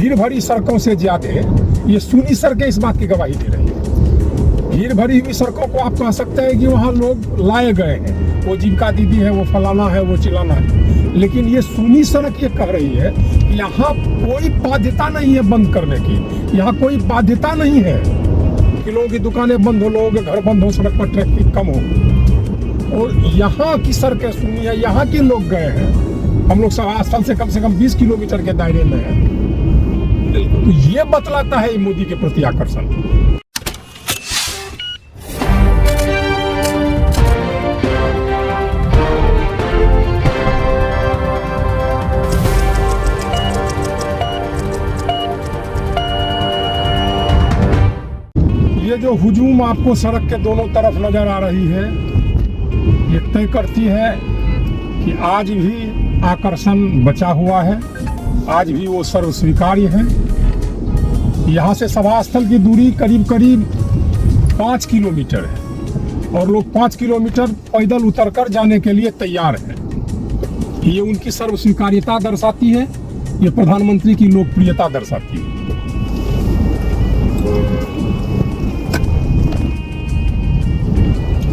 भीड़ भरी सड़कों से ज्यादा ये सूनी सड़कें इस बात की गवाही दे रही है। भीड़ भरी हुई सड़कों को आप कह सकते हैं कि वहाँ लोग लाए गए हैं, वो जीविका दीदी है, वो फलाना है, वो चिलाना है, लेकिन ये सूनी सड़क ये कह रही है कि यहाँ कोई बाध्यता नहीं है बंद करने की, यहाँ कोई बाध्यता नहीं है कि लोगों की दुकानें बंद हो, लोगों के घर बंद हो, सड़क पर ट्रैफिक कम हो। और यहाँ की सड़कें सुनी है, यहाँ के लोग गए हैं, हम लोग सभा स्थल से कम 20 किलोमीटर के दायरे में है। तो ये बतलाता है मोदी के प्रति आकर्षण। ये जो हुजूम आपको सड़क के दोनों तरफ नजर आ रही है, ये तय करती है कि आज भी आकर्षण बचा हुआ है, आज भी वो सर्व स्वीकार्य है। यहाँ से सभा स्थल की दूरी करीब 5 किलोमीटर है और लोग 5 किलोमीटर पैदल उतरकर जाने के लिए तैयार हैं। ये उनकी सर्व स्वीकार्यता दर्शाती है, ये प्रधानमंत्री की लोकप्रियता दर्शाती है।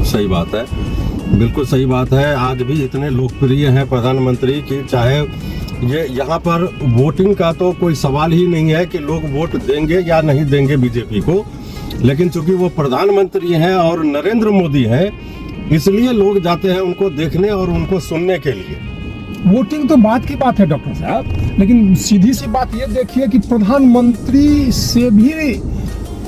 सही बात है, बिल्कुल सही बात है। आज भी इतने लोकप्रिय हैं प्रधानमंत्री की, चाहे ये यहाँ पर वोटिंग का तो कोई सवाल ही नहीं है कि लोग वोट देंगे या नहीं देंगे बीजेपी को, लेकिन चूंकि वो प्रधानमंत्री हैं और नरेंद्र मोदी हैं, इसलिए लोग जाते हैं उनको देखने और उनको सुनने के लिए। वोटिंग तो बात की बात है डॉक्टर साहब, लेकिन सीधी सी बात ये देखिए कि प्रधानमंत्री से भी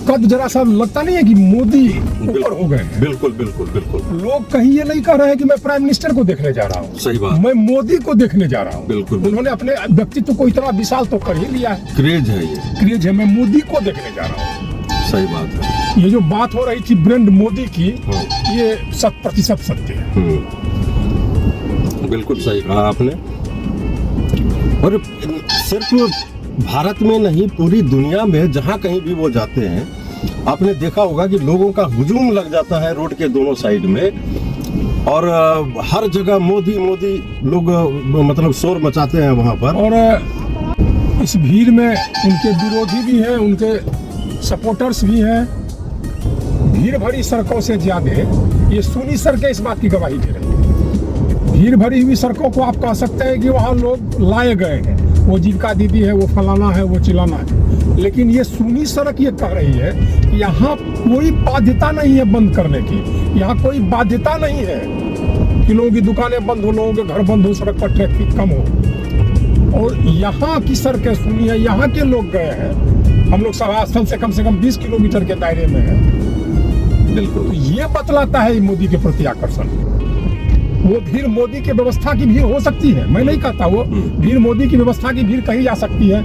कद जरा सा लगता नहीं है कि मोदी ऊपर हो गए हैं। बिल्कुल बिल्कुल बिल्कुल। लोग कहीं ये नहीं कह रहे हैं कि मैं प्राइम मिनिस्टर को देखने जा रहा हूँ, सही बात, मैं मोदी को देखने जा रहा हूँ। बिल्कुल, उन्होंने अपने व्यक्तित्व को इतना विशाल तो कर ही लिया है। क्रेज है, ये क्रेज है, मैं मोदी को देखने जा रहा हूँ। सही बात है। ये जो बात हो रही थी ब्रांड मोदी की, ये 100% सत्य है। बिल्कुल सही कहा आपने। और सिर्फ भारत में नहीं, पूरी दुनिया में जहाँ कहीं भी वो जाते हैं, आपने देखा होगा कि लोगों का हुजूम लग जाता है रोड के दोनों साइड में, और हर जगह मोदी मोदी लोग मतलब शोर मचाते हैं वहाँ पर। और इस भीड़ में उनके विरोधी भी हैं, उनके सपोर्टर्स भी हैं। भीड़ भरी सड़कों से ज्यादा ये सूनी सड़कें इस बात की गवाही दे रही है। भीड़ भरी हुई सड़कों को आप कह सकते हैं कि वहाँ लोग लाए गए हैं, वो जीविका दीदी है, वो फलाना है, वो चिलाना है, लेकिन ये सूनी सड़क ये कह रही है कि यहाँ कोई बाध्यता नहीं है बंद करने की, यहाँ कोई बाध्यता नहीं है कि लोगों की दुकानें बंद हो, लोगों के घर बंद हो, सड़क पर ट्रैफिक कम हो। और यहाँ की सड़कें सुनी है, यहाँ के लोग गए हैं, हम लोग सभा स्थल से कम 20 किलोमीटर के दायरे में है। बिल्कुल, ये बतलाता है मोदी के प्रति आकर्षण। वो भीड़ मोदी की व्यवस्था की भीड़ हो सकती है, मैं नहीं कहता, वो भीड़ मोदी की व्यवस्था की भीड़ कही जा सकती है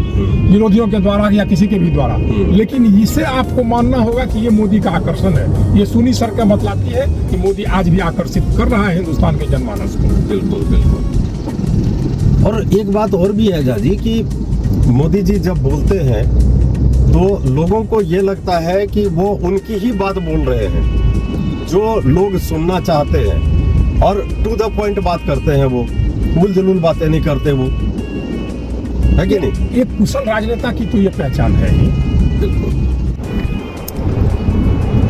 विरोधियों के द्वारा या किसी के भी द्वारा, लेकिन इसे आपको मानना होगा कि ये मोदी का आकर्षण है। ये सूनी सड़कें बतलाती है कि मोदी आज भी आकर्षित कर रहा है हिंदुस्तान के जनमानस को। बिल्कुल बिल्कुल। और एक बात और भी है जाजी कि मोदी जी जब बोलते हैं तो लोगों को ये लगता है कि वो उनकी ही बात बोल रहे हैं, जो लोग सुनना चाहते हैं, और टू द पॉइंट बात करते हैं, वो उल जलूल बातें नहीं करते, वो है कि नहीं? एक कुशल राजनेता की तो ये पहचान है ही। बिल्कुल।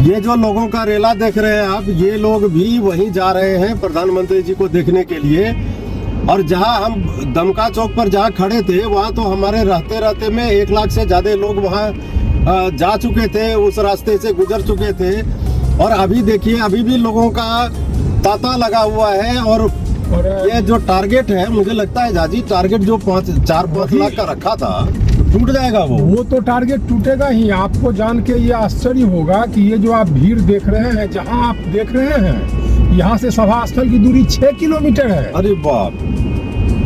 ये जो लोगों का रेला देख रहे हैं आप, ये लोग भी वहीं जा रहे हैं प्रधानमंत्री जी को देखने के लिए। और जहां हम दमका चौक पर जहां खड़े थे, वहां तो हमारे रहते में 1 लाख से ज्यादा लोग वहां जा चुके थे, उस रास्ते से गुजर चुके थे। और अभी देखिए, अभी भी लोगों का तांता लगा हुआ है। और ये जो टारगेट है, मुझे लगता है जाजी, टारगेट जो 4-5 लाख का रखा था, टूट जाएगा। वो तो टारगेट टूटेगा ही। आपको जान के ये आश्चर्य होगा कि ये जो आप भीड़ देख रहे हैं, जहां आप देख रहे हैं, यहाँ से सभा स्थल की दूरी 6 किलोमीटर है। अरे बाप!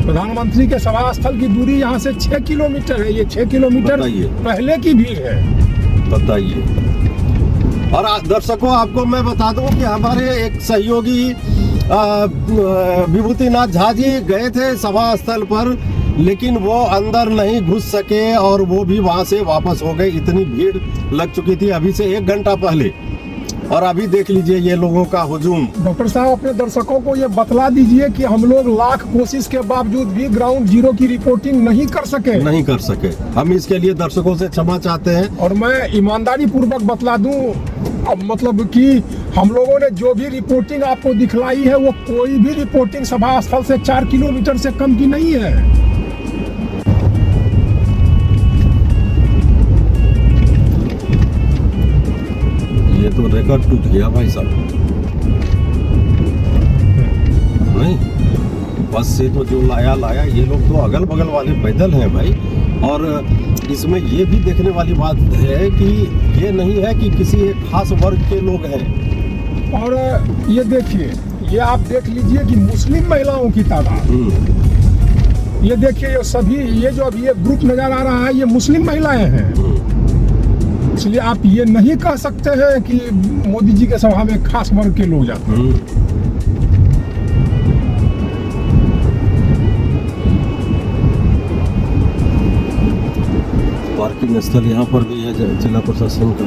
प्रधानमंत्री के सभा स्थल की दूरी यहाँ से 6 किलोमीटर है। ये 6 किलोमीटर पहले की भीड़ है, बताइए। और दर्शकों, आपको मैं बता दूं कि हमारे एक सहयोगी विभूतिनाथ झा जी गए थे सभा स्थल पर, लेकिन वो अंदर नहीं घुस सके और वो भी वहां से वापस हो गए। इतनी भीड़ लग चुकी थी अभी से 1 घंटा पहले। और अभी देख लीजिए ये लोगों का हुजूम। डॉक्टर साहब अपने दर्शकों को ये बतला दीजिए कि हम लोग लाख कोशिश के बावजूद भी ग्राउंड जीरो की रिपोर्टिंग नहीं कर सके। हम इसके लिए दर्शकों से क्षमा चाहते हैं। और मैं ईमानदारी पूर्वक बतला दूं, अब मतलब कि हम लोगों ने जो भी रिपोर्टिंग आपको दिखलाई है वो कोई भी रिपोर्टिंग सभा स्थल से 4 किलोमीटर से कम की नहीं है। ये तो रिकॉर्ड टूट गया भाई साहब। नहीं, बस से तो जो लाया ये लोग तो अगल बगल वाले पैदल हैं भाई। और इसमें ये भी देखने वाली बात है कि ये नहीं है कि किसी एक खास वर्ग के लोग हैं। और ये देखिए, ये आप देख लीजिए कि मुस्लिम महिलाओं की तादाद, ये देखिए ये सभी, ये जो अभी ये ग्रुप नजर आ रहा है ये मुस्लिम महिलाएं हैं। इसलिए आप ये नहीं कह सकते हैं कि मोदी जी के सभा में खास वर्ग के लोग जाते हैं। पार्किंग स्थल यहाँ पर भी है जिला प्रशासन का।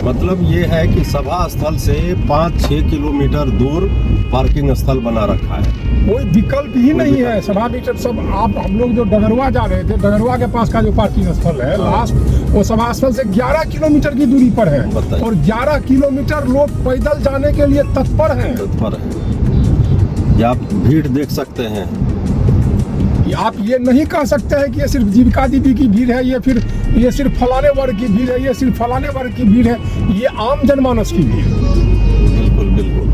मतलब ये है कि सभा स्थल से 5-6 किलोमीटर दूर पार्किंग स्थल बना रखा है। कोई विकल्प ही नहीं है। सभा मीटर सब आप, हम लोग जो डगरवा जा रहे थे, डगरवा के पास का जो पार्किंग स्थल है लास्ट, वो सभा स्थल से 11 किलोमीटर की दूरी पर है। और 11 किलोमीटर लोग पैदल जाने के लिए तत्पर हैं। या आप भीड़ देख सकते हैं। आप ये नहीं कह सकते हैं कि ये सिर्फ जीविका दीदी की भीड़ है, ये सिर्फ फलाने वर्ग की भीड़ है, ये सिर्फ फलाने वर्ग की भीड़ है। ये आम जनमानस की भीड़। बिल्कुल बिल्कुल।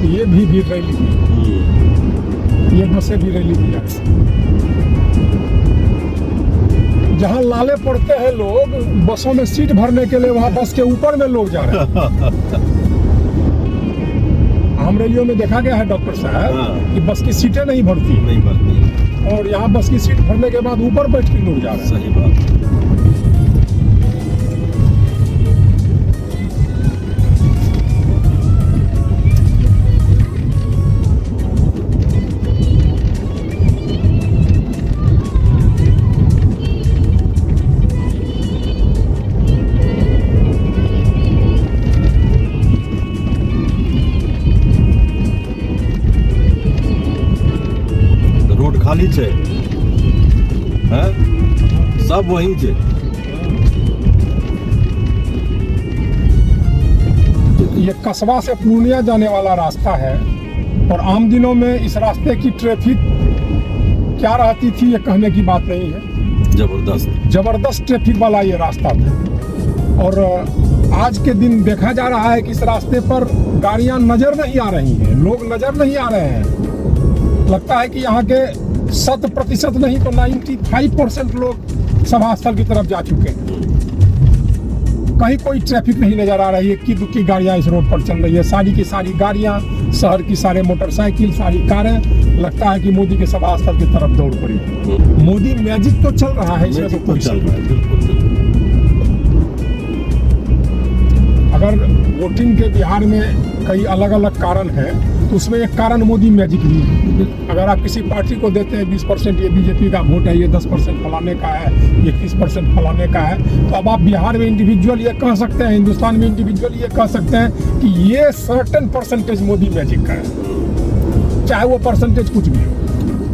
ये भी भीड़ रैली थी, ये बसें भी रैली थी। जहाँ लाले पड़ते हैं लोग बसों में सीट भरने के लिए, वहाँ बस के ऊपर में लोग जा रहे हैं। आम रैलियों में देखा गया है डॉक्टर साहब कि बस की सीटें नहीं भरती, और यहाँ बस की सीट भरने के बाद ऊपर बैठ के लोग जा रहे हैं। सही बात। खाली छे, हैं? सब वही छे। ये कस्बा से पूर्णिया जाने वाला रास्ता है, और आम दिनों में इस रास्ते की ट्रैफिक क्या रहती थी ये कहने की बात नहीं है। जबरदस्त ट्रैफिक वाला ये रास्ता था। और आज के दिन देखा जा रहा है कि इस रास्ते पर गाड़ियां नजर नहीं आ रही हैं, लोग नजर नहीं आ रहे हैं। लगता है कि यहाँ के 100% नहीं तो 95% लोग सभा स्थल की तरफ जा चुके हैं। कहीं कोई ट्रैफिक नहीं नजर आ रही है। इक्की दुक्की गाड़ियां इस रोड पर चल रही है, सारी की सारी गाड़ियां, शहर की सारे मोटरसाइकिल, सारी कारें, लगता है कि मोदी के सभा स्थल की तरफ दौड़ पड़ी। मोदी मैजिक तो चल रहा है, इसमें तो कोई चल रहा है। अगर वोटिंग के बिहार में कई अलग अलग कारण हैं, तो उसमें एक कारण मोदी मैजिक भी है। अगर आप किसी पार्टी को देते हैं 20% ये बीजेपी का वोट है, ये 10% फलाने का है, ये 30% फलाने का है, तो अब आप बिहार में इंडिविजुअल ये कह सकते हैं, हिंदुस्तान में इंडिविजुअल ये कह सकते हैं कि ये सर्टेन परसेंटेज मोदी मैजिक का है, चाहे वो परसेंटेज कुछ भी हो।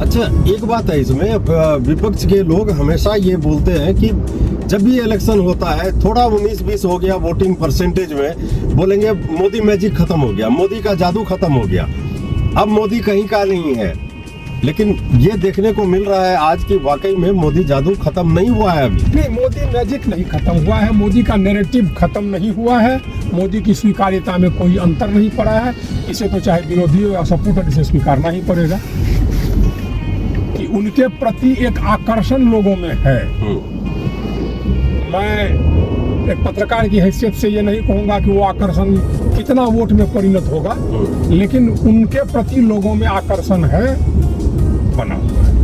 अच्छा, एक बात है इसमें, विपक्ष के लोग हमेशा ये बोलते हैं कि जब भी इलेक्शन होता है थोड़ा 19-20 हो गया वोटिंग परसेंटेज में, बोलेंगे मोदी मैजिक खत्म हो गया, मोदी का जादू खत्म हो गया, अब मोदी कहीं का नहीं है। लेकिन ये देखने को मिल रहा है आज की वाकई में मोदी जादू खत्म नहीं हुआ है अभी। नहीं, मोदी मैजिक नहीं खत्म हुआ है, मोदी का नैरेटिव खत्म नहीं हुआ है, मोदी की स्वीकार्यता में कोई अंतर नहीं पड़ा है। इसे तो चाहे विरोधी हो या सपोर्टर, इसे स्वीकारना ही पड़ेगा कि उनके प्रति एक आकर्षण लोगों में है। मैं एक पत्रकार की हैसियत से ये नहीं कहूँगा कि वो आकर्षण कितना वोट में परिणत होगा, लेकिन उनके प्रति लोगों में आकर्षण है, बना हुआ है।